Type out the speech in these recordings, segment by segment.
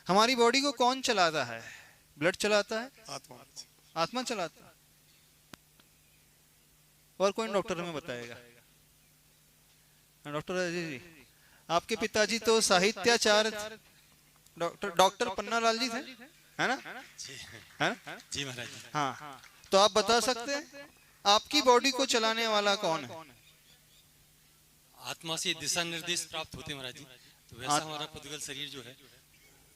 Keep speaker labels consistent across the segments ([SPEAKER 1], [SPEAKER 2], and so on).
[SPEAKER 1] हमारी बॉडी को कौन चलाता है? ब्लड चलाता है?
[SPEAKER 2] आत्मा।
[SPEAKER 1] आत्मा चलाता है। और कौन डॉक्टर हमें बताएगा? डॉक्टर अजय जी, आपके पिताजी तो साहित्याचार्य डॉक्टर पन्नालाल जी थे, है ना? है ना?
[SPEAKER 2] जी महाराज।
[SPEAKER 1] हाँ, तो आप बता सकते हैं आपकी बॉडी को चलाने वाला कौन है?
[SPEAKER 2] आत्मा से दिशा निर्देश प्राप्त होते हैं महाराज जी, तो वैसा हमारा पुद्गल शरीर जो है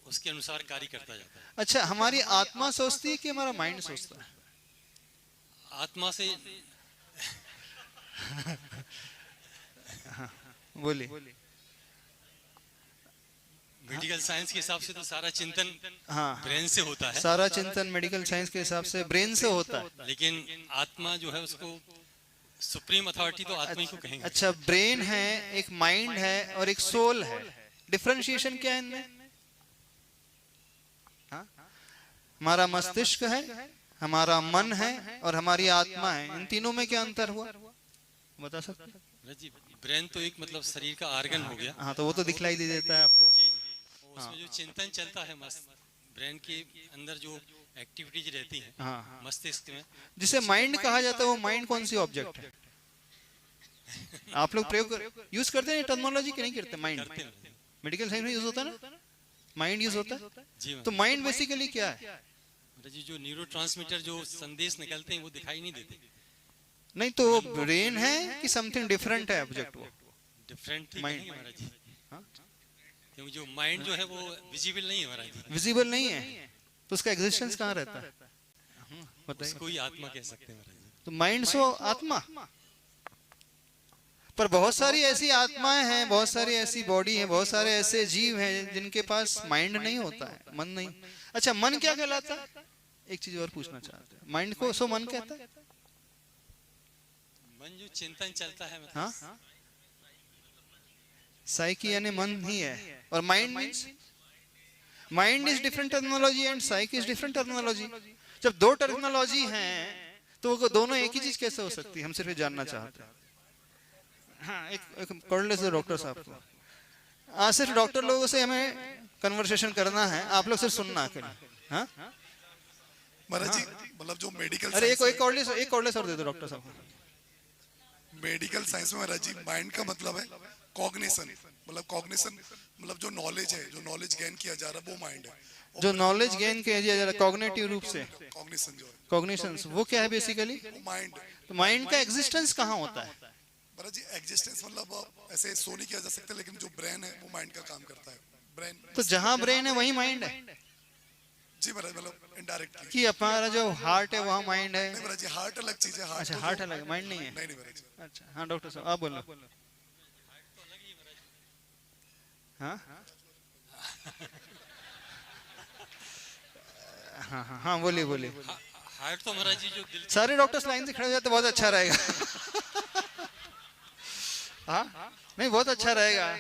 [SPEAKER 2] उसके अनुसार कार्य करता जाता है।
[SPEAKER 1] अच्छा, हमारी आत्मा सोचती है कि हमारा माइंड सोचता है?
[SPEAKER 2] आत्मा से
[SPEAKER 1] हाँ, बोलिए।
[SPEAKER 2] मेडिकल साइंस के हिसाब से तो सारा चिंतन
[SPEAKER 1] हाँ,
[SPEAKER 2] ब्रेन से होता है।
[SPEAKER 1] सारा चिंतन मेडिकल साइंस के हिसाब से ब्रेन से होता है,
[SPEAKER 2] लेकिन आत्मा जो है उसको सुप्रीम अथॉरिटी तो आत्मा ही को कहेंगे।
[SPEAKER 1] अच्छा, ब्रेन है, एक माइंड है और एक सोल है। डिफरेंशिएशन क्या है इनमें? हाँ? हमारा मस्तिष्क है, हमारा मन है और हमारी आत्मा है। इन तीनों में क्या अंतर हुआ, बता सकते हैं?
[SPEAKER 2] जी, ब्रेन तो एक मतलब शरीर का आर्गन हो गया।
[SPEAKER 1] हाँ, तो वो तो दिखलाई दे देता है आपको।
[SPEAKER 2] जी जी, उसमें जो चिंतन चलता है ब्रेन के अंदर जो एक्टिविटीज रहती हैं
[SPEAKER 1] हाँ,
[SPEAKER 2] मस्तिष्क में,
[SPEAKER 1] जिसे माइंड कहा जाता है, वो माइंड कौन सी ऑब्जेक्ट है? आप लोग प्रयोग यूज करते हैं टर्मिनोलॉजी की? नहीं करते? माइंड
[SPEAKER 2] करते हैं
[SPEAKER 1] मेडिकल साइंस में यूज होता है ना, माइंड यूज होता है।
[SPEAKER 2] जी।
[SPEAKER 1] तो माइंड बेसिकली क्या है?
[SPEAKER 2] जी, जो न्यूरोट्रांसमीटर जो संदेश निकलते हैं वो दिखाई नहीं देते।
[SPEAKER 1] नहीं, तो वो ब्रेन है कि समथिंग डिफरेंट है ऑब्जेक्ट? वो
[SPEAKER 2] डिफरेंट
[SPEAKER 1] माइंड,
[SPEAKER 2] महाराज जी, क्योंकि जो माइंड जो है वो विजिबल नहीं है महाराज जी।
[SPEAKER 1] विजिबल नहीं है, तो उसका एग्जिस्टेंस कहाँ रहता है? बताइए।
[SPEAKER 2] उसको ही आत्मा कह सकते हैं महाराज जी।
[SPEAKER 1] तो माइंड सो आत्मा, पर बहुत सारी ऐसी आत्माएं हैं, बहुत सारी ऐसी बॉडी है, बहुत सारे ऐसे जीव हैं जिनके पास माइंड नहीं होता है, मन नहीं। अच्छा, मन क्या कहलाता है? एक चीज और पूछना चाहते हैं, माइंड को सो मन कहता है?
[SPEAKER 2] मन जो चिंतन चलता है मतलब।
[SPEAKER 1] हाँ, साइकी यानी मन ही है, और mind means, mind is different terminology and psyche is different terminology. जब दो टर्मिनोलॉजी हैं तो वो दोनों एक ही चीज कैसे हो सकती है? हम सिर्फ जानना चाहते हैं। हाँ, एक कॉर्डलेस डॉक्टर साहब को, आज सिर्फ डॉक्टर लोगों से हमें कन्वर्सेशन करना है, आप लोग सिर्फ सुनना अकेले। हाँ
[SPEAKER 3] महाराज जी, मतलब जो मेडिकल,
[SPEAKER 1] अरे एक कॉर्डलेस और दे दो डॉक्टर साहब को।
[SPEAKER 3] मेडिकल साइंस में महाराज जी माइंड का मतलब है कॉग्निशन, मतलब कॉग्निशन मतलब जो नॉलेज है, जो नॉलेज गेन किया जा रहा है वो माइंड है।
[SPEAKER 1] जो नॉलेज गेन किया जा रहा है कॉग्निटिव रूप से,
[SPEAKER 3] कॉग्निशन जो है,
[SPEAKER 1] कॉग्निशंस, वो क्या है बेसिकली?
[SPEAKER 3] माइंड।
[SPEAKER 1] तो माइंड का एग्जिस्टेंस कहाँ होता है?
[SPEAKER 3] महाराज जी एग्जिस्टेंस मतलब ऐसे सो नहीं किया जा सकता, लेकिन जो ब्रेन है वो माइंड का काम करता है। ब्रेन,
[SPEAKER 1] तो जहाँ ब्रेन है वही माइंड है
[SPEAKER 3] जी महाराज, मतलब इनडायरेक्टली।
[SPEAKER 1] कि हमारा जो हार्ट है वहाँ माइंड है?
[SPEAKER 3] नहीं महाराज जी, हार्ट अलग चीज है।
[SPEAKER 1] अच्छा, हार्ट अलग है, माइंड नहीं है?
[SPEAKER 3] नहीं महाराज जी।
[SPEAKER 1] अच्छा, हाँ डॉक्टर साहब आप बोलो। हाँ हाँ हाँ हाँ, बोलिए।
[SPEAKER 2] हार्ट तो महाराज जी जो दिल,
[SPEAKER 1] सारे डॉक्टर्स लाइन से खड़े हो जाते बहुत अच्छा रहेगा। हाँ, नहीं बहुत अच्छा रहेगा।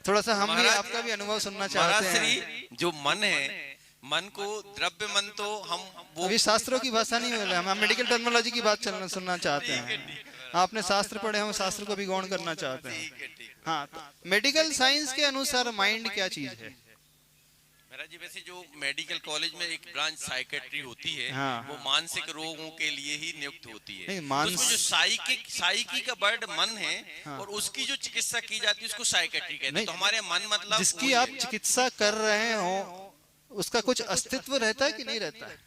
[SPEAKER 1] थोड़ा सा हम भी आपका भी अनुभव सुनना चाहते हैं।
[SPEAKER 4] जो मन है, मन को द्रव्य मन तो हम वो
[SPEAKER 1] अभी शास्त्रों की भाषा नहीं बोले, हम मेडिकल टर्मिनोलॉजी की बात सुनना चाहते हैं। आपने शास्त्र पढ़े, हम शास्त्र को भी गौण करना चाहते हैं। हाँ, तो मेडिकल साइंस के अनुसार माइंड क्या चीज है?
[SPEAKER 4] महाराज जी, वैसे जो मेडिकल कॉलेज में एक ब्रांच साइकेट्री होती है,
[SPEAKER 1] हाँ,
[SPEAKER 4] वो मानसिक रोगों के लिए ही नियुक्त होती है।
[SPEAKER 1] नहीं,
[SPEAKER 4] तो उसमें जो साइकी का वर्ड मन है,
[SPEAKER 1] हाँ,
[SPEAKER 4] और उसकी जो चिकित्सा की जाती है उसको साइकेट्री कहते हैं।
[SPEAKER 1] नहीं,
[SPEAKER 4] तो हमारे मन मतलब
[SPEAKER 1] जिसकी आप चिकित्सा कर रहे हो उसका कुछ अस्तित्व रहता है कि नहीं रहता है?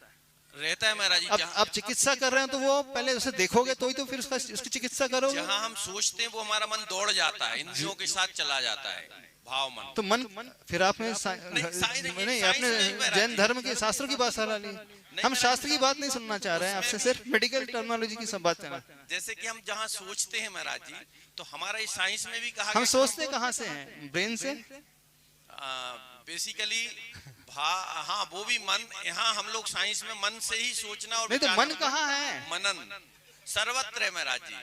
[SPEAKER 4] रहता है महाराज जी।
[SPEAKER 1] अब आप चिकित्सा कर रहे हो तो वो पहले उसे देखोगे तो ही तो फिर उसकी चिकित्सा करोगे।
[SPEAKER 4] जहाँ हम सोचते हैं वो हमारा मन दौड़ जाता है, इंद्रियों के साथ चला जाता है, भाव मन।
[SPEAKER 1] तो मन फिर आपने नहीं, आपने जैन धर्म के शास्त्रों की बात सलाह ली। हम शास्त्र की बात नहीं सुनना चाह रहे हैं आपसे, सिर्फ मेडिकल टर्मिनोलॉजी की सब बात करना।
[SPEAKER 4] जैसे कि हम जहाँ सोचते हैं महाराज जी, तो हमारा इस साइंस में भी कहा
[SPEAKER 1] हम सोचते कहाँ से हैं? ब्रेन से?
[SPEAKER 4] बेसिकली हाँ, वो भी मन। यहाँ हम लोग साइंस में मन से ही सोचना और
[SPEAKER 1] नहीं, तो मन कहाँ है?
[SPEAKER 4] मनन सर्वत्र है महाराज जी।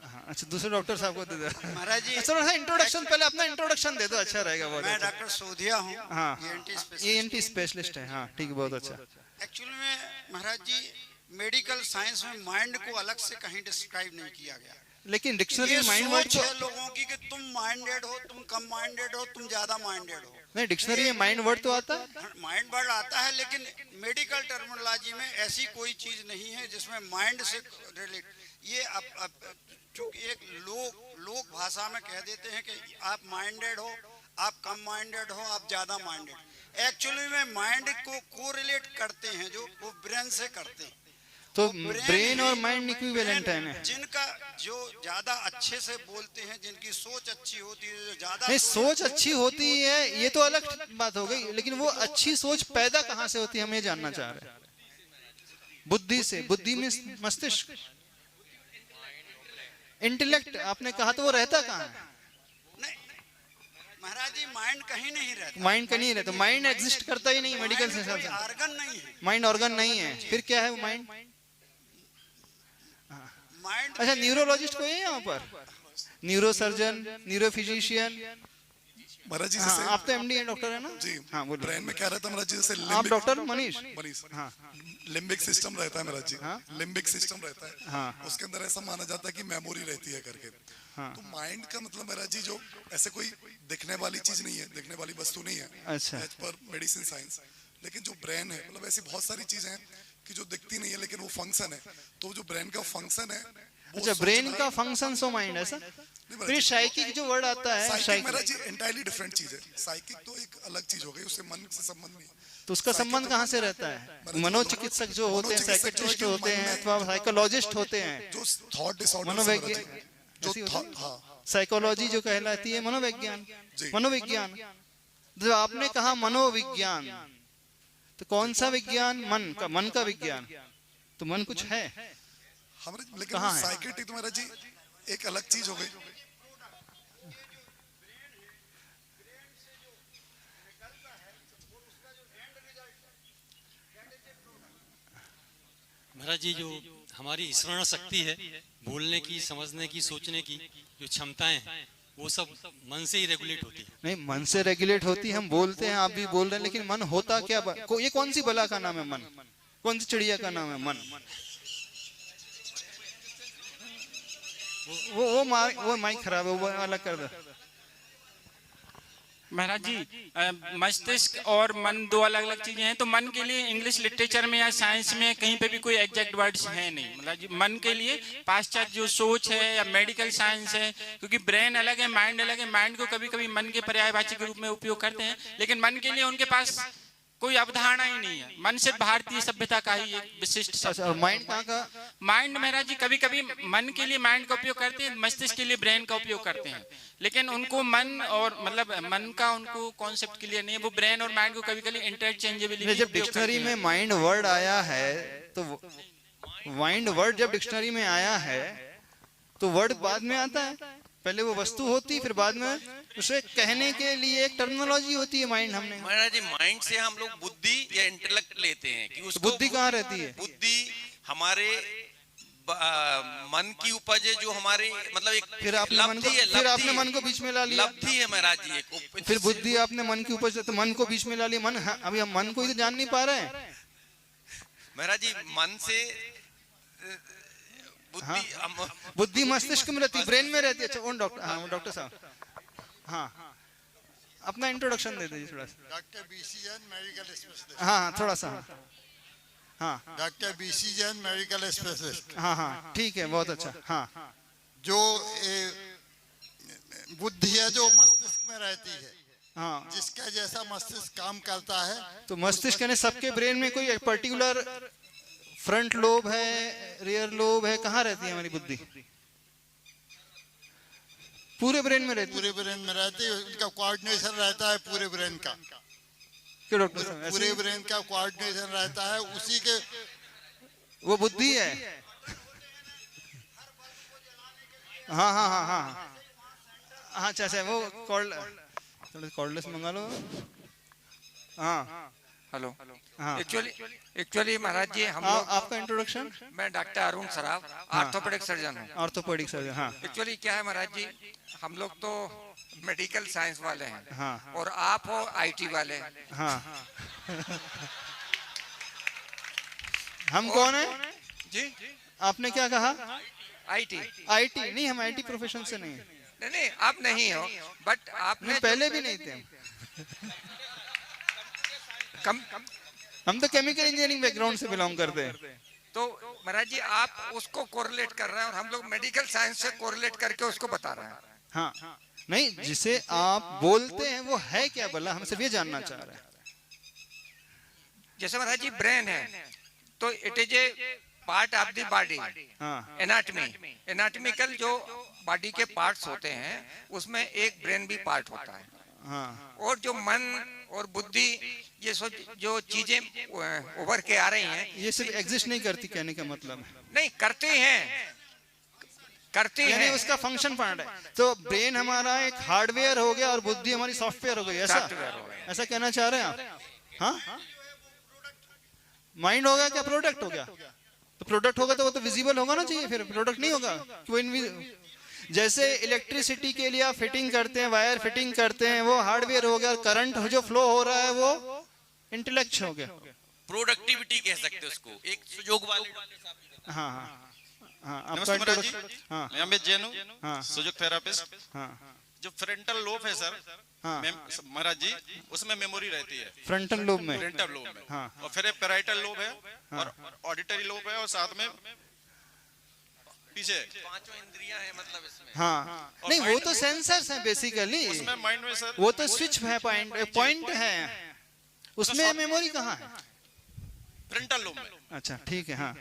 [SPEAKER 1] हाँ, अच्छा, दूसरे डॉक्टर साहब को दे दो
[SPEAKER 5] महाराज जी।
[SPEAKER 1] थोड़ा सा इंट्रोडक्शन, पहले अपना इंट्रोडक्शन दे दो, अच्छा रहेगा बहुत।
[SPEAKER 5] मैं डॉक्टर सोधिया हूँ।
[SPEAKER 1] हाँ,
[SPEAKER 5] ENT
[SPEAKER 1] ENT स्पेशलिस्ट है। हाँ ठीक, बहुत अच्छा।
[SPEAKER 5] एक्चुअली में महाराज जी मेडिकल साइंस में माइंड को अलग से कहीं डिस्क्राइब नहीं किया गया,
[SPEAKER 1] लेकिन डिक्शनरी
[SPEAKER 5] ये
[SPEAKER 1] माइंड वर्ड
[SPEAKER 5] सोच है लोगों की कि तुम माइंडेड हो, तुम कम माइंडेड हो, तुम ज्यादा माइंडेड हो।
[SPEAKER 1] नहीं, डिक्शनरी में माइंड वर्ड तो आता है।
[SPEAKER 5] माइंड वर्ड आता है, लेकिन मेडिकल टर्मिनोलॉजी में ऐसी कोई चीज नहीं है जिसमें माइंड से रिलेट। ये चूंकि एक लोक भाषा में कह देते हैं कि आप माइंडेड हो, आप कम माइंडेड हो, आप ज्यादा माइंडेड। एक्चुअली में माइंड को कोरिलेट करते हैं जो वो ब्रेन से करते हैं।
[SPEAKER 1] तो ब्रेन और माइंड इक्विवेलेंट है।
[SPEAKER 5] जिनका जो ज्यादा अच्छे से बोलते हैं, जिनकी सोच अच्छी होती है, जो ज्यादा
[SPEAKER 1] नहीं, सोच अच्छी होती है ये तो अलग बात हो गई, लेकिन वो अच्छी सोच पैदा कहाँ से होती है हम ये जानना चाह रहे हैं। बुद्धि से। बुद्धि में मस्तिष्क, इंटेलेक्ट आपने कहा, तो वो रहता कहाँ है?
[SPEAKER 5] नहीं महाराज जी, माइंड कहीं नहीं रहता।
[SPEAKER 1] माइंड कहीं नहीं रहता। माइंड एग्जिस्ट करता ही नहीं मेडिकल से।
[SPEAKER 5] ऑर्गन नहीं है,
[SPEAKER 1] माइंड ऑर्गन नहीं है, फिर क्या है वो माइंड?
[SPEAKER 5] माइंड।
[SPEAKER 1] अच्छा, न्यूरोलॉजिस्ट कोई है यहाँ पर? Neuro surgeon, neuro physician?
[SPEAKER 3] महाराज जी
[SPEAKER 1] हाँ,
[SPEAKER 3] जैसे
[SPEAKER 1] आप तो एमडी हैं, डॉक्टर है ना
[SPEAKER 3] जी,
[SPEAKER 1] हाँ बोलिए।
[SPEAKER 3] ब्रेन में क्या रहता है महाराज जी, जैसे
[SPEAKER 1] आप डॉक्टर मनीष?
[SPEAKER 3] मनीष,
[SPEAKER 1] हाँ
[SPEAKER 3] लिम्बिक सिस्टम रहता है महाराज जी।
[SPEAKER 1] हाँ?
[SPEAKER 3] लिम्बिक सिस्टम रहता है,
[SPEAKER 1] हाँ।
[SPEAKER 3] उसके अंदर ऐसा माना जाता है कि मेमोरी रहती है करके।
[SPEAKER 1] हाँ।
[SPEAKER 3] तो माइंड का मतलब महाराज जी जो ऐसे कोई दिखने वाली चीज नहीं है, दिखने वाली वस्तु नहीं है
[SPEAKER 1] अच्छा।
[SPEAKER 3] As per medicine science. लेकिन जो ब्रेन है, मतलब ऐसी बहुत सारी चीजें हैं कि जो दिखती नहीं है लेकिन वो फंक्शन है। तो जो ब्रेन का फंक्शन है,
[SPEAKER 1] अच्छा, ब्रेन का फंक्शन सो माइंड, ऐसा? फिर साइकिक जो वर्ड आता है,
[SPEAKER 3] साइकिक महाराज जी एंटायरली डिफरेंट चीज है। साइकिक तो एक अलग चीज हो गई, उससे मन से संबंध नहीं है।
[SPEAKER 1] तो उसका संबंध कहाँ से रहता है? मनोचिकित्सक जो होते हैं, साइकेट्रिस्ट होते हैं अथवा साइकोलॉजिस्ट होते हैं,
[SPEAKER 3] जो थॉट डिसऑर्डर,
[SPEAKER 1] मनोवैज्ञानिक,
[SPEAKER 3] जो थॉट, हाँ
[SPEAKER 1] साइकोलॉजी जो कहलाती है मनोविज्ञान। मनोविज्ञान जो आपने कहा मनोविज्ञान, तो कौन सा विज्ञान? मन का विज्ञान। तो मन कुछ है
[SPEAKER 3] हमारे, लेकिन
[SPEAKER 1] कहाँ है?
[SPEAKER 3] साइकेट्रिक तो महाराज जी एक अलग चीज हो गई।
[SPEAKER 2] महाराज जी, जो हमारी स्मरण शक्ति है, बोलने की, समझने की, सोचने की जो क्षमताएं हैं, वो सब मन से ही रेगुलेट होती है।
[SPEAKER 1] नहीं, मन से रेगुलेट होती, हम बोलते हैं, आप भी बोल रहे हैं, लेकिन मन होता क्या? ये कौन सी बला का नाम है मन? कौन सी चिड़िया का नाम है मन? वो माइक खराब है, वो अलग कर दो।
[SPEAKER 6] महाराज जी, मस्तिष्क और मन दो अलग अलग चीजें हैं। तो मन के लिए इंग्लिश लिटरेचर में या साइंस में कहीं पे भी कोई एग्जैक्ट वर्ड्स है नहीं। मतलब जी मन के लिए पाश्चात्य जो सोच है या मेडिकल साइंस है, क्योंकि ब्रेन अलग है, माइंड अलग है। माइंड को कभी कभी मन के पर्यायवाची के रूप में उपयोग करते हैं, लेकिन मन के लिए उनके पास कोई अवधारणा ही नहीं है। मन सिर्फ भारतीय सभ्यता का ही एक विशिष्ट शब्द है।
[SPEAKER 1] माइंड कहाँ का?
[SPEAKER 6] माइंड महाराज जी कभी कभी मन के लिए माइंड का उपयोग करते हैं, मस्तिष्क के लिए ब्रेन का उपयोग करते हैं, लेकिन उनको मन और मतलब मन का उनको कॉन्सेप्ट क्लियर नहीं है। वो ब्रेन और माइंड को कभी कभी इंटरचेंजेबली।
[SPEAKER 1] जब डिक्शनरी में माइंड वर्ड आया है, तो माइंड वर्ड जब डिक्शनरी में आया है तो वर्ड बाद में आता है। पहले वो वस्तु होती, फिर बाद में उसे कहने के लिए एक टर्मिनोलॉजी होती है माइंड। हमने
[SPEAKER 4] महाराज जी, माइंड से हम लोग बुद्धि या इंटेलेक्ट लेते हैं कि उसको
[SPEAKER 1] बुद्धि कहाँ रहती है?
[SPEAKER 4] बुद्धि हमारे मन की उपज है, जो हमारे मतलब एक
[SPEAKER 1] फिर आपने मन को बीच में ला लिया।
[SPEAKER 4] लब्धि है महाराज जी एक।
[SPEAKER 1] फिर बुद्धि आपने मन की उपज, तो मन को बीच में ला लिया। मन, हाँ, अभी हम मन को ही तो जान नहीं पा रहे हैं
[SPEAKER 4] महाराज जी। मन से बुद्धि,
[SPEAKER 1] हाँ, बुद्धि मस्तिष्क में रहती, ब्रेन में रहती है। अच्छा, डॉक्टर, हाँ डॉक्टर साहब, हाँ अपना इंट्रोडक्शन दे दीजिए थोड़ा सा।
[SPEAKER 7] Doctor BC Jain medical specialist.
[SPEAKER 1] हाँ थोड़ा सा, हाँ
[SPEAKER 7] doctor BC Jain medical specialist.
[SPEAKER 1] हाँ हाँ ठीक है, बहुत अच्छा। हाँ,
[SPEAKER 7] जो बुद्धि है जो मस्तिष्क में रहती है,
[SPEAKER 1] हाँ,
[SPEAKER 7] जिसका जैसा मस्तिष्क काम करता है।
[SPEAKER 1] तो मस्तिष्क यानी सबके ब्रेन में कोई पर्टिकुलर फ्रंट लोब है, रियर लोब है, कहाँ रहती है हमारी बुद्धि? पूरे ब्रेन में रहती है।
[SPEAKER 7] पूरे ब्रेन में रहती है, उनका कोऑर्डिनेशन रहता है पूरे ब्रेन का।
[SPEAKER 1] क्यों डॉक्टर साहब?
[SPEAKER 7] पूरे ब्रेन का कोऑर्डिनेशन रहता है, उसी के
[SPEAKER 1] वो बुद्धि है। हाँ हाँ हाँ हाँ हाँ, अच्छा वो कॉर्डलेस मंगा लो। हाँ
[SPEAKER 8] हेलो,
[SPEAKER 1] हाँ,
[SPEAKER 8] एक्चुअली महाराज जी हम लोग,
[SPEAKER 1] आपका इंट्रोडक्शन?
[SPEAKER 8] मैं doctor Arun Saraf, orthopaedic surgeon हूँ।
[SPEAKER 1] ऑर्थोपेडिक सर्जन, हाँ।
[SPEAKER 8] एक्चुअली क्या है महाराज जी, हम लोग तो मेडिकल साइंस वाले हैं,
[SPEAKER 1] हाँ,
[SPEAKER 8] और आप हो आईटी वाले।
[SPEAKER 1] हाँ। हम कौन है
[SPEAKER 8] जी?
[SPEAKER 1] आपने क्या कहा?
[SPEAKER 8] आईटी?
[SPEAKER 1] आईटी नहीं, हम आईटी प्रोफेशन से नहीं है।
[SPEAKER 8] नहीं, आप नहीं हो, बट आपने
[SPEAKER 1] पहले भी नहीं थे हम। हम तो केमिकल इंजीनियरिंग बैकग्राउंड से बिलोंग करते हैं।
[SPEAKER 8] तो महाराज जी आप उसको कोरिलेट कर रहे हैं और हम लोग मेडिकल साइंस से कोरिलेट करके उसको बता रहे हैं।
[SPEAKER 1] हाँ नहीं, जिसे आप बोलते हैं वो है क्या भला, हम सिर्फ ये जानना चाह रहे हैं।
[SPEAKER 8] जैसे महाराज जी ब्रेन है तो it is a part of the body.
[SPEAKER 1] हाँ
[SPEAKER 8] एनाटॉमिकल जो बॉडी के पार्ट्स होते हैं उसमें एक ब्रेन भी पार्ट होता है।
[SPEAKER 1] हाँ
[SPEAKER 8] और जो मन और बुद्धि ये सब जो चीजें उभर के आ रही हैं
[SPEAKER 1] ये सिर्फ एग्जिस्ट नहीं करती, कहने का मतलब है।
[SPEAKER 8] नहीं करते हैं, करते
[SPEAKER 1] यानी
[SPEAKER 8] हैं।
[SPEAKER 1] उसका फंक्शन पार्ट है। तो ब्रेन हमारा एक हार्डवेयर हो गया और बुद्धि हमारी सॉफ्टवेयर हो गई, ऐसा
[SPEAKER 8] सॉफ्टवेयर हो गया।
[SPEAKER 1] ऐसा कहना चाह रहे हैं आप? हाँ, माइंड हो गया क्या प्रोडक्ट हो गया? तो प्रोडक्ट होगा तो वो तो विजिबल होगा ना, चाहिए फिर प्रोडक्ट नहीं होगा कि जैसे इलेक्ट्रिसिटी के लिए आप फिटिंग करते हैं, वायर फिटिंग करते हैं, वो हार्डवेयर हो गया। करंट जो फ्लो हो रहा है वो इंटेलेक्ट हो गया,
[SPEAKER 4] प्रोडक्टिविटी कह सकते हैं उसको, एक सुजोग वाले।
[SPEAKER 1] हाँ हाँ हाँ।
[SPEAKER 9] नमस्ते महाराज जी,
[SPEAKER 1] हाँ
[SPEAKER 9] मैं अमित जैन हूँ,
[SPEAKER 1] हाँ
[SPEAKER 9] सुजुक थेरापिस्ट।
[SPEAKER 1] हाँ
[SPEAKER 9] जो फ्रंटल लोब है सर,
[SPEAKER 1] हाँ
[SPEAKER 9] महाराज जी, उसमें मेमोरी रहती है
[SPEAKER 1] फ्रंटल लोब में।
[SPEAKER 9] फ्रंटल लोब में,
[SPEAKER 1] हाँ
[SPEAKER 9] और फिर पैराइटल लोब है और ऑडिटरी लोब है, और साथ में पीछे
[SPEAKER 4] पांचों इंद्रियां हैं मतलब इसमें।
[SPEAKER 1] हाँ नहीं, वो तो सेंसर्स हैं बेसिकली,
[SPEAKER 9] उसमें माइंड में सर
[SPEAKER 1] वो तो स्विच है, पॉइंट है, उसमें मेमोरी कहाँ है?
[SPEAKER 9] फ्रंटल लोब में।
[SPEAKER 1] अच्छा ठीक है। हाँ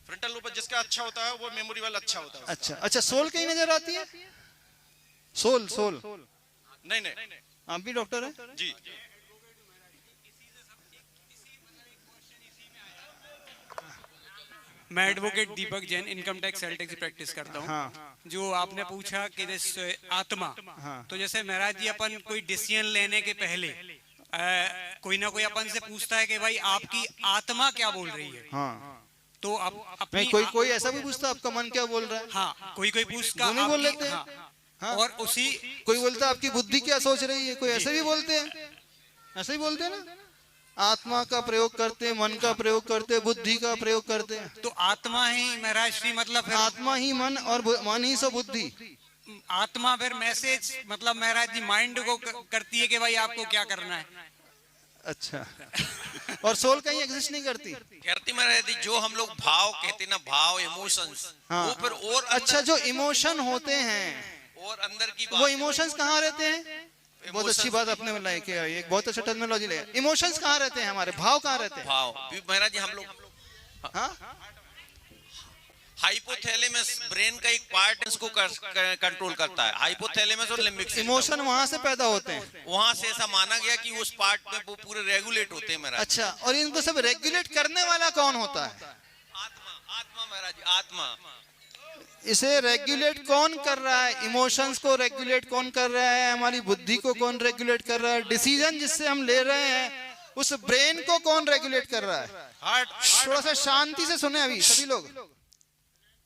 [SPEAKER 9] फ्रंटल लोब जिसका अच्छा होता है वो मेमोरी वाला अच्छा होता है।
[SPEAKER 1] अच्छा अच्छा। सोल कहीं नजर आती है? सोल सोल
[SPEAKER 9] नहीं नहीं,
[SPEAKER 1] आप भी डॉक्टर हैं
[SPEAKER 9] जी।
[SPEAKER 10] मैं advocate Deepak Jain income tax sale tax की प्रैक्टिस करता हूँ।
[SPEAKER 1] हाँ
[SPEAKER 10] जो आपने पूछा कि आत्मा,
[SPEAKER 1] हाँ
[SPEAKER 10] तो जैसे महाराज जी अपन कोई डिसीजन लेने के पहले कोई ना कोई अपन से पूछता है कि भाई आपकी आत्मा क्या बोल रही है।
[SPEAKER 1] हाँ
[SPEAKER 10] तो आप
[SPEAKER 1] नहीं, कोई ऐसा भी पूछता आपका मन क्या बोल रहा है?
[SPEAKER 10] हाँ कोई पूछता
[SPEAKER 1] वो नहीं बोल लेते हैं।
[SPEAKER 10] हाँ,
[SPEAKER 1] हाँ।
[SPEAKER 10] और उसी
[SPEAKER 1] कोई बोलता है आपकी बुद्धि क्या सोच रही है, कोई ऐसे भी बोलते हैं, ऐसे ही बोलते हैं ना। आत्मा का प्रयोग करते हैं, मन का प्रयोग करते हैं, बुद्धि का प्रयोग करते हैं।
[SPEAKER 10] तो आत्मा ही महाराज श्री मतलब फिर
[SPEAKER 1] आत्मा ही मन और मन ही सो बुद्धि।
[SPEAKER 10] आत्मा फिर मैसेज मतलब महाराज जी माइंड को करती है कि भाई आपको क्या करना है।
[SPEAKER 1] अच्छा और सोल कहीं एग्जिस्ट नहीं करती?
[SPEAKER 4] करती महाराज जी, जो हम लोग भाव कहते हैं ना, भाव इमोशंस,
[SPEAKER 1] हाँ।
[SPEAKER 4] वो फिर और
[SPEAKER 1] अच्छा, जो इमोशन होते हैं
[SPEAKER 4] और अंदर की
[SPEAKER 1] वो
[SPEAKER 4] बात,
[SPEAKER 1] इमोशंस कहाँ रहते हैं? बहुत अच्छी बात आपने बोला है, एक बहुत अच्छा टर्मिनोलॉजी ले। इमोशंस कहाँ रहते हैं हमारे, भाव कहाँ रहते हैं?
[SPEAKER 4] भाव महाराज जी हम लोग
[SPEAKER 1] हाँ
[SPEAKER 4] हाइपोथैलेमस ब्रेन का एक पार्ट इसको कंट्रोल करता है, हाइपोथैलेमस और लिम्बिक सिस्टम।
[SPEAKER 1] इमोशन वहां से पैदा होते हैं।
[SPEAKER 4] वहां से ऐसा माना गया कि उस पार्ट में वो पूरे रेगुलेट होते हैं महाराज।
[SPEAKER 1] अच्छा, और इनको सब रेगुलेट करने वाला कौन होता है?
[SPEAKER 4] आत्मा, आत्मा महाराज जी, आत्मा।
[SPEAKER 1] इसे रेगुलेट कौन कर रहा है? इमोशंस को रेगुलेट कौन कर रहा है? हमारी बुद्धि को कौन रेगुलेट कर रहा है? डिसीजन जिससे हम ले रहे हैं उस ब्रेन को कौन रेगुलेट कर रहा है?
[SPEAKER 9] हार्ट,
[SPEAKER 1] थोड़ा सा शांति से सुने अभी सभी लोग।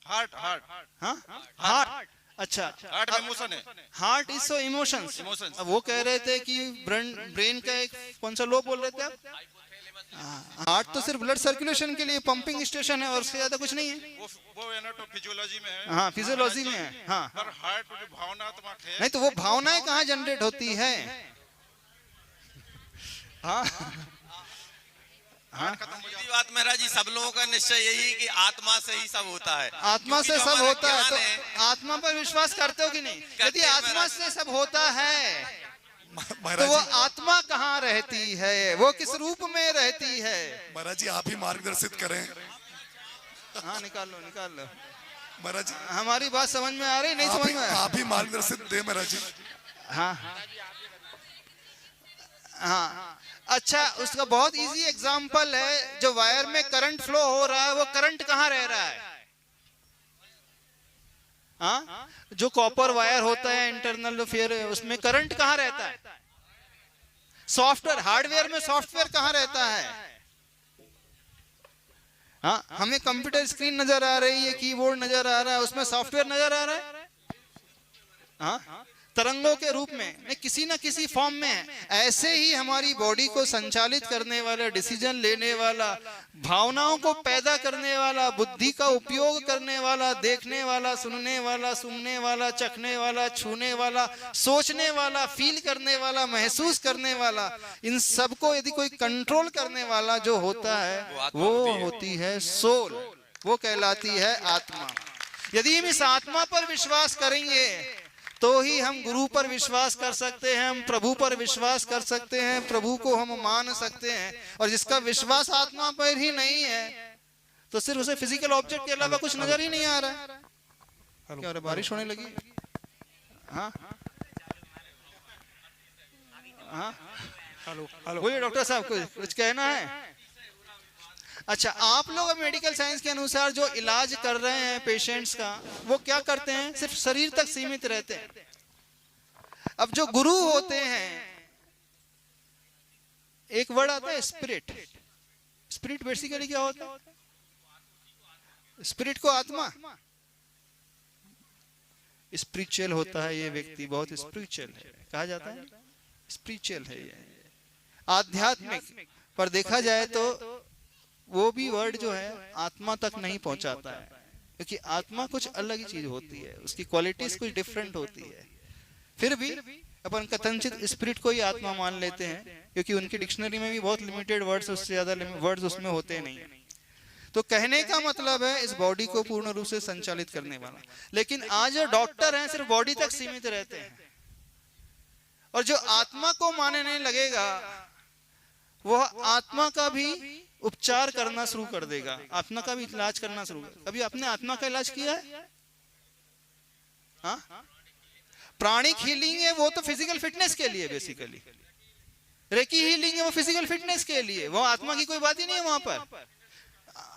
[SPEAKER 9] हार्ट,
[SPEAKER 1] हाँ हार्ट। अच्छा,
[SPEAKER 9] हार्ट में इमोशन है।
[SPEAKER 1] Heart is so emotions. अब वो कह रहे थे कि ब्रेन का एक कौन सा लोब बोल रहे थे आप? हार्ट तो सिर्फ ब्लड सर्कुलेशन के लिए पंपिंग स्टेशन है और उससे ज्यादा कुछ नहीं है।
[SPEAKER 9] वो है ना, तो फिजियोलॉजी में है।
[SPEAKER 1] हाँ फिजियोलॉजी में है। हाँ
[SPEAKER 9] पर हार्ट जो भावनात्मक है,
[SPEAKER 1] नहीं तो वो भावनाएं कहाँ जनरेट होती है? हाँ
[SPEAKER 4] सीधी बात महाराज जी, सब लोगों का निश्चय यही कि आत्मा से ही सब होता है।
[SPEAKER 1] आत्मा से
[SPEAKER 4] क्योंकि जो
[SPEAKER 1] सब
[SPEAKER 4] हमारा
[SPEAKER 1] होता है,
[SPEAKER 4] ज्ञान
[SPEAKER 1] तो आत्मा पर विश्वास करते हो कि नहीं? यदि
[SPEAKER 4] हैं
[SPEAKER 1] आत्मा
[SPEAKER 4] महाराज।
[SPEAKER 1] से सब होता है तो
[SPEAKER 3] महाराज
[SPEAKER 1] वो
[SPEAKER 3] जी,
[SPEAKER 1] आत्मा कहाँ रहती है? वो किस रूप में रहती है?
[SPEAKER 3] महाराज जी आप ही मार्गदर्शित करें।
[SPEAKER 1] हाँ निकाल लो निकाल लो।
[SPEAKER 3] महाराज जी
[SPEAKER 1] हमारी बात समझ में आ रही नहीं? समझ में
[SPEAKER 3] आप ही मार्गदर्शित दे महाराज जी।
[SPEAKER 1] हाँ हाँ। अच्छा, उसका बहुत इजी एग्जांपल है, जो वायर में करंट फ्लो हो रहा है वो करंट कहाँ रह रहा है? हाँ, जो कॉपर वायर होता है इंटरनल, फिर उसमें करंट कहाँ रहता है? सॉफ्टवेयर, हार्डवेयर में सॉफ्टवेयर कहाँ रहता है? हाँ, हमें कंप्यूटर स्क्रीन नजर आ रही है, कीबोर्ड नजर आ रहा है, उसमें सॉफ्टवेयर नजर आ रहा है। हाँ, तरंगों के रूप में, नहीं किसी ना किसी फॉर्म में है। ऐसे ही हमारी बॉडी को संचालित करने वाला, डिसीजन लेने वाला, भावनाओं को पैदा करने वाला, बुद्धि का उपयोग करने वाला, देखने वाला, सुनने वाला, सूंघने वाला, चखने वाला, छूने वाला, सोचने वाला, फील करने वाला, महसूस करने वाला, इन सबको यदि कोई कंट्रोल करने वाला जो होता है वो होती है सोल, वो कहलाती है आत्मा। यदि हम इस आत्मा पर विश्वास करेंगे तो ही हम गुरु पर विश्वास कर सकते हैं, हम प्रभु पर विश्वास कर सकते हैं, प्रभु को हम मान सकते हैं। और जिसका विश्वास आत्मा पर ही नहीं है तो सिर्फ उसे फिजिकल ऑब्जेक्ट के अलावा कुछ नजर ही नहीं आ रहा है। क्या हो रहा है, बारिश होने लगी? हाँ हाँ, वही डॉक्टर साहब कुछ कहना है? अच्छा, आप लोग मेडिकल साइंस के अनुसार जो इलाज कर रहे हैं पेशेंट्स का, वो क्या करते हैं? सिर्फ शरीर तक सीमित रहते हैं। अब जो गुरु होते हैं, एक वर्ड आता है स्पिरिट। स्पिरिट बेसिकली क्या होता है? स्पिरिट को आत्मा, स्पिरिचुअल होता है ये व्यक्ति, बहुत स्पिरिचुअल है, कहा जाता है स्पिरिचुअल है ये, आध्यात्मिक। पर देखा जाए तो वो भी वर्ड जो है आत्मा तक नहीं पहुंचाता है, क्योंकि आत्मा कुछ अलग ही चीज होती है, उसकी क्वालिटीज कुछ डिफरेंट होती है। फिर भी अपन कथनचित स्पिरिट को ही आत्मा मान लेते हैं, क्योंकि उनकी डिक्शनरी में भी बहुत लिमिटेड वर्ड्स, उससे ज्यादा वर्ड्स उसमें होते नहीं। तो कहने का मतलब है इस बॉडी को पूर्ण रूप से संचालित करने वाला। लेकिन आज जो डॉक्टर हैं सिर्फ बॉडी तक सीमित रहते हैं, और जो आत्मा को मानने लगेगा वह आत्मा का भी उपचार करना शुरू कर देगा, आत्मा का भी इलाज करना शुरू। कभी आपने आत्मा का इलाज किया है? हाँ, प्राणिक हीलिंग है वो तो फिजिकल फिटनेस के लिए, बेसिकली रेकी हीलिंग है वो फिजिकल फिटनेस के लिए, वो आत्मा की कोई बात ही नहीं है वहां पर।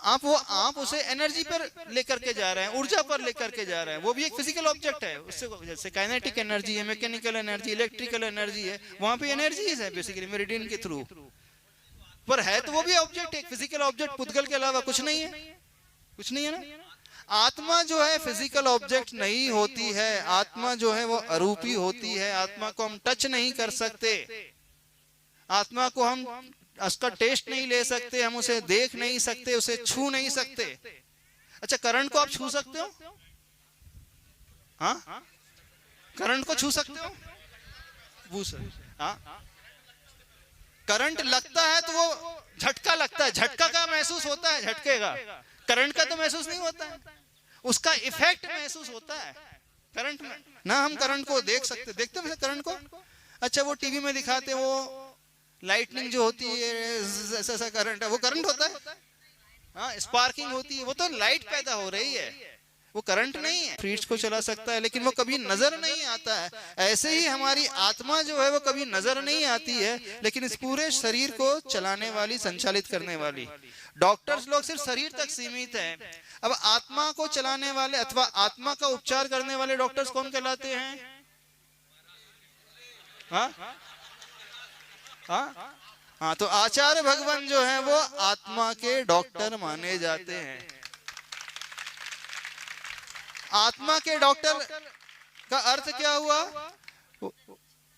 [SPEAKER 1] आप उसे एनर्जी पर लेकर के जा रहे हैं, ऊर्जा पर लेकर के जा रहे हैं, वो भी एक फिजिकल ऑब्जेक्ट है। उससे जैसे काइनेटिक एनर्जी है, मैकेनिकल एनर्जी, इलेक्ट्रिकल एनर्जी है, वहां पे एनर्जीज है बेसिकली मेरिडियन के थ्रू, पर है तो वो भी ऑब्जेक्ट, एक फिजिकल ऑब्जेक्ट, पुद्गल के अलावा कुछ नहीं है, कुछ नहीं है ना। आत्मा जो है फिजिकल ऑब्जेक्ट नहीं होती है, आत्मा जो है वो अरूपी होती है। आत्मा को हम टच नहीं कर सकते, आत्मा को हम उसका टेस्ट नहीं ले सकते, हम उसे देख नहीं सकते, उसे छू नहीं सकते। अच्छा, करंट को आप छू सकते हो? हाँ, करंट को छू सकते हो? हाँ, करंट लगता है तो वो झटका लगता है, झटका का महसूस होता है, झटके का, करंट का तो महसूस नहीं होता है, उसका इफेक्ट महसूस होता है करंट में ना। हम करंट को देख सकते, देखते हैं करंट को? अच्छा, वो टीवी में दिखाते हैं वो लाइटनिंग जो होती है, ऐसा ऐसा करंट है, वो करंट होता है? हाँ, स्पार्किंग होती है, वो तो लाइट पैदा हो रही है, वो करंट नहीं है। फ्रिज को चला सकता है लेकिन वो कभी नजर नहीं आता है। ऐसे ही हमारी आत्मा जो है वो कभी नजर नहीं आती है, लेकिन इस पूरे शरीर को चलाने वाली, संचालित करने वाली। डॉक्टर्स लोग सिर्फ शरीर तक सीमित हैं। अब आत्मा को चलाने वाले अथवा आत्मा का उपचार करने वाले डॉक्टर्स कौन कहलाते हैं? हाँ हाँ हाँ, तो आचार्य भगवान जो है वो आत्मा के डॉक्टर माने जाते हैं। आत्मा के डॉक्टर का अर्थ क्या हुआ?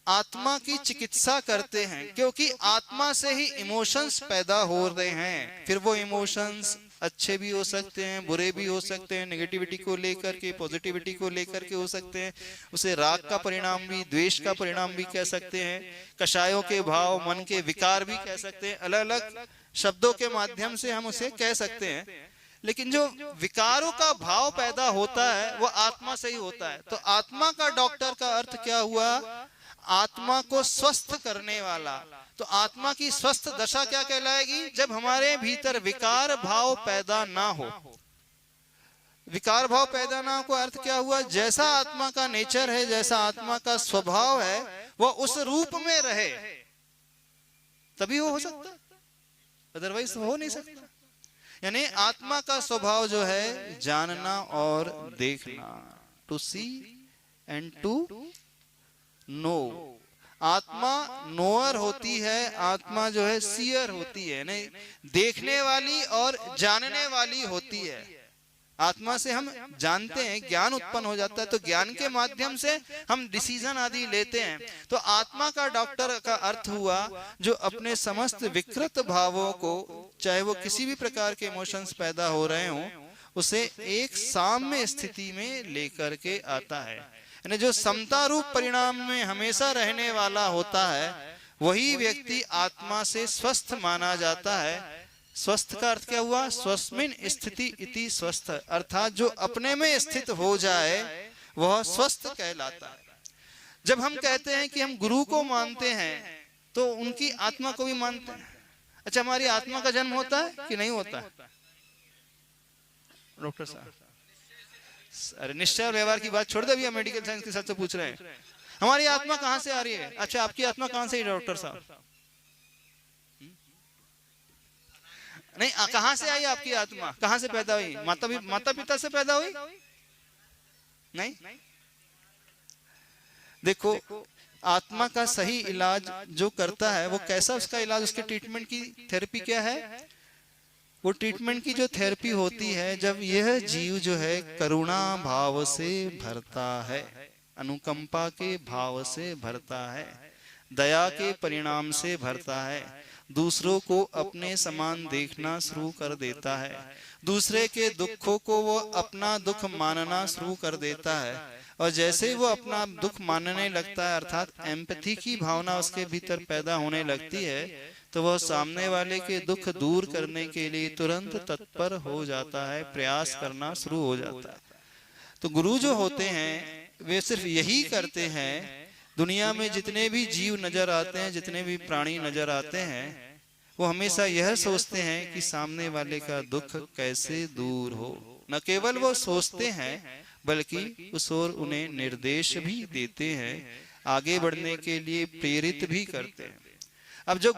[SPEAKER 1] आत्मा की चिकित्सा करते हैं, क्योंकि आत्मा से ही इमोशंस पैदा हो रहे हैं। फिर वो इमोशंस अच्छे भी हो सकते हैं, बुरे भी हो सकते हैं, नेगेटिविटी को लेकर के, पॉजिटिविटी को लेकर के हो सकते हैं। उसे राग का परिणाम भी, द्वेष का परिणाम भी कह सकते हैं, कषायों के भाव, मन के विकार भी कह सकते हैं। अलग अलग शब्दों के माध्यम से हम उसे कह सकते हैं। लेकिन जो विकारों का भाव पैदा होता है वो आत्मा से ही होता है। तो आत्मा का डॉक्टर का अर्थ क्या हुआ? आत्मा को स्वस्थ करने वाला। तो आत्मा की स्वस्थ दशा क्या कहलाएगी? जब हमारे भीतर विकार भाव पैदा ना हो। विकार भाव पैदा ना हो का अर्थ क्या हुआ? जैसा आत्मा का नेचर है, जैसा आत्मा का स्वभाव है, वो उस रूप में रहे, तभी वो हो सकता, अदरवाइज हो नहीं सकता। यानी आत्मा का स्वभाव जो है जानना और देखना, to see and to know. आत्मा नोअर होती है, आत्मा जो है सीयर होती है, नहीं देखने वाली और जानने वाली होती है। आत्मा से हम जानते हैं, ज्ञान उत्पन्न हो जाता है, तो ज्ञान के माध्यम से हम डिसीजन आदि लेते हैं। तो आत्मा का डॉक्टर का अर्थ हुआ जो अपने समस्त विकृत भावों को, चाहे वो किसी भी प्रकार के इमोशंस पैदा हो रहे हों, उसे एक साम्य स्थिति में लेकर के आता है। यानी जो समता रूप परिणाम में हमेशा रहने वाला होता है, वही व्यक्ति आत्मा से स्वस्थ माना जाता है। स्वस्थ का अर्थ क्या हुआ? स्वस्मिन स्थिति इति स्वस्थ, अर्थात जो अपने में स्थित हो जाए वह स्वस्थ कहलाता है। जब हम कहते हैं कि हम गुरु को मानते हैं तो उनकी आत्मा को भी मानते हैं। अच्छा, हमारी आत्मा का जन्म होता है कि नहीं होता है? डॉक्टर साहब, अरे निश्चय और व्यवहार की बात छोड़ दे, अभी हम मेडिकल साइंस के साथ से पूछ रहे हैं हमारी आत्मा कहां से आ रही है। अच्छा, आपकी आत्मा कहां से आई डॉक्टर साहब? नहीं, कहां से आई आपकी आत्मा? कहां से पैदा हुई? माता पिता से पैदा हुई? नहीं। देखो, आत्मा का सही इलाज जो करता है वो कैसा, उसका इलाज, उसके ट्रीटमेंट की थेरेपी क्या है? वो ट्रीटमेंट की जो थेरेपी होती है, जब यह जीव जो है करुणा भाव से भरता है, अनुकंपा के भाव से भरता है, दया के परिणाम से भरता है, दूसरों को अपने समान देखना शुरू कर देता है, दूसरे के दुखों को वो अपना दुख मानना शुरू कर देता है, और जैसे ही वो अपना दुख मानने लगता है, अर्थात एम्पैथी की भावना उसके भीतर पैदा होने लगती है, तो वह सामने वाले के दुख दूर करने के लिए तुरंत तत्पर हो जाता है, प्रयास करना शुरू हो जाता है। तो गुरु जो होते हैं वे सिर्फ यही करते हैं। दुनिया में जितने भी जीव नजर आते हैं, जितने भी प्राणी नजर आते हैं, वो हमेशा यह सोचते हैं कि सामने वाले का दुख कैसे दूर हो। न केवल वो सोचते हैं बल्कि उस ओर उन्हें निर्देश भी देते हैं, आगे बढ़ने के लिए प्रेरित भी करते हैं। अब जो